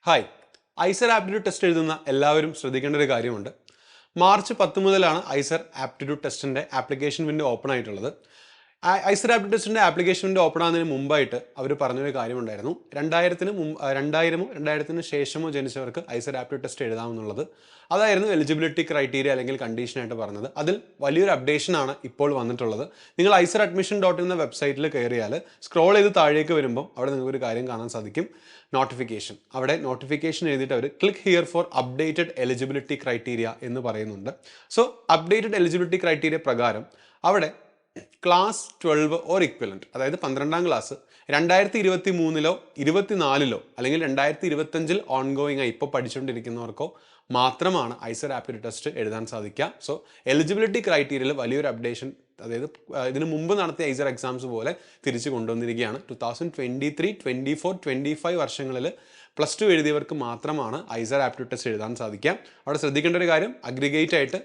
Hi IISER aptitude test എഴുതുന്ന എല്ലാവരും ശ്രദ്ധിക്കേണ്ട ഒരു കാര്യമുണ്ട്. മാർച്ച് 10 മുതലാണ് ഐസർ ആപ്റ്റിറ്റ്യൂഡ് ടെസ്റ്റിൻ്റെ ആപ്ലിക്കേഷൻ വിൻഡോ ഓപ്പൺ ആയിട്ടുള്ളത്. ഐസർ ആപ്റ്റിറ്റ്യൂഡ് ടെസ്റ്റിൻ്റെ ആപ്ലിക്കേഷൻ വിൻഡോ ഓപ്പൺ ആകുന്നതിന് മുമ്പായിട്ട് അവർ പറഞ്ഞൊരു കാര്യമുണ്ടായിരുന്നു. 2000-മോ 2000-ന് ശേഷമോ ജനിച്ചവർക്ക് ഐസർ ആപ്റ്റിറ്റ്യൂഡ് ടെസ്റ്റ് എഴുതാമെന്നുള്ളത്. അതായിരുന്നു എലിജിബിലിറ്റി ക്രൈറ്റീരിയ അല്ലെങ്കിൽ കണ്ടീഷനായിട്ട് പറഞ്ഞത്. അതിൽ വലിയൊരു അപ്ഡേഷനാണ് ഇപ്പോൾ വന്നിട്ടുള്ളത്. നിങ്ങൾ iceradmission.in എന്ന വെബ്സൈറ്റിൽ കയറിയാൽ സ്ക്രോൾ ചെയ്ത് താഴേക്ക് വരുമ്പോൾ അവിടെ നിങ്ങൾക്കൊരു കാര്യം കാണാൻ സാധിക്കും. നോട്ടിഫിക്കേഷൻ. അവിടെ നോട്ടിഫിക്കേഷൻ എഴുതിയിട്ട് അവർ click here for updated eligibility criteria എന്ന് പറയുന്നുണ്ട്. സോ അപ്ഡേറ്റഡ് എലിജിബിലിറ്റി ക്രൈറ്റീരിയ പ്രകാരം അവിടെ ക്ലാസ് 12 ഓർ ഇക്വലന്റ്, അതായത് 12ാം ക്ലാസ് 2023-ലോ 2024-ലോ അല്ലെങ്കിൽ 2025-ൽ ഓൺഗോയിങ് ആയി ഇപ്പോൾ പഠിച്ചുകൊണ്ടിരിക്കുന്നവർക്കോ മാത്രമാണ് ഐസർ ആപ്റ്റിറ്റ്യൂഡ് ടെസ്റ്റ് എഴുതാൻ സാധിക്കുക. സോ എലിജിബിലിറ്റി ക്രൈറ്റീരിയയിൽ വലിയൊരു അപ്ഡേഷൻ, അതായത് ഇതിന് മുമ്പ് നടത്തിയ ഐസർ എക്സാംസ് പോലെ തിരിച്ചു കൊണ്ടുവന്നിരിക്കുകയാണ്. 2023, 24, 25 വർഷങ്ങളിൽ +2 എഴുതിയവർക്ക് മാത്രമാണ് ഐസർ ആപ്റ്റിറ്റ്യൂഡ് ടെസ്റ്റ് എഴുതാൻ സാധിക്കുക. അവിടെ ശ്രദ്ധിക്കേണ്ട ഒരു കാര്യം, അഗ്രിഗേറ്റ് ആയിട്ട്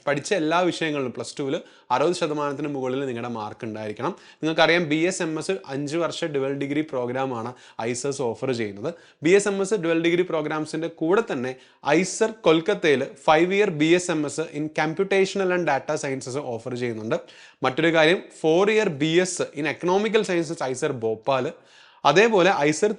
പഠിച്ച എല്ലാ വിഷയങ്ങളിലും +2-ൽ 60% മുകളിൽ നിങ്ങളുടെ മാർക്ക് ഉണ്ടായിരിക്കണം. നിങ്ങൾക്കറിയാം BSMS 5 വർഷ ഡുവൽ ഡിഗ്രി പ്രോഗ്രാമാണ് ഐസേഴ്സ് ഓഫർ ചെയ്യുന്നത്. BSMS ഡുവൽ ഡിഗ്രി പ്രോഗ്രാംസിൻ്റെ കൂടെ തന്നെ ഐസർ കൊൽക്കത്തയിൽ 5 year BSMS in computational and data sciences offer ചെയ്യുന്നുണ്ട്. മറ്റൊരു കാര്യം, 4 year BS in economical sciences IISER Bhopal. അതേപോലെ ഐസർ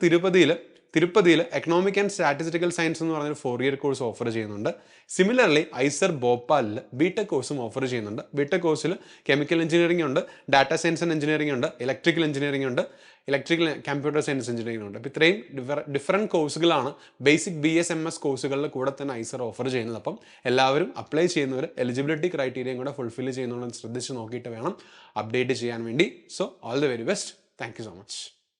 തിരുപ്പതിയിൽ എക്കണോമിക് ആൻഡ് സ്റ്റാറ്റിസ്റ്റിക്കൽ സയൻസ് എന്ന് പറഞ്ഞൊരു 4 ഇയർ കോഴ്സ് ഓഫർ ചെയ്യുന്നുണ്ട്. സിമിലർലി ഐസർ ഭോപ്പാലിൽ BTech കോഴ്സും ഓഫർ ചെയ്യുന്നുണ്ട്. BTech കോഴ്സിൽ കെമിക്കൽ എഞ്ചിനീയറിംഗ് ഉണ്ട്, ഡാറ്റ സയൻസ് ആൻഡ് എഞ്ചിനീയറിംഗ് ഉണ്ട്, ഇലക്ട്രിക്കൽ എഞ്ചിനീയറിംഗ് ഉണ്ട്, ഇലക്ട്രിക്കൽ കമ്പ്യൂട്ടർ സയൻസ് എഞ്ചിനീയറിംഗ് ഉണ്ട്. അപ്പോൾ ഇത്രയും ഡിഫറെൻറ്റ് കോഴ്സുകളാണ് ബേസിക് BSMS കോഴ്സുകളുടെ കൂടെ തന്നെ ഐസർ ഓഫർ ചെയ്യുന്നത്. അപ്പം എല്ലാവരും അപ്ലൈ ചെയ്യുന്നവർ എലിജിബിലിറ്റി ക്രൈറ്റീരിയയും കൂടെ ഫുൾഫിൽ ചെയ്യുന്നുണ്ടെന്ന് ശ്രദ്ധിച്ച് നോക്കിയിട്ട് വേണം അപ്ഡേറ്റ് ചെയ്യാൻ വേണ്ടി. So all the very best. Thank you so much.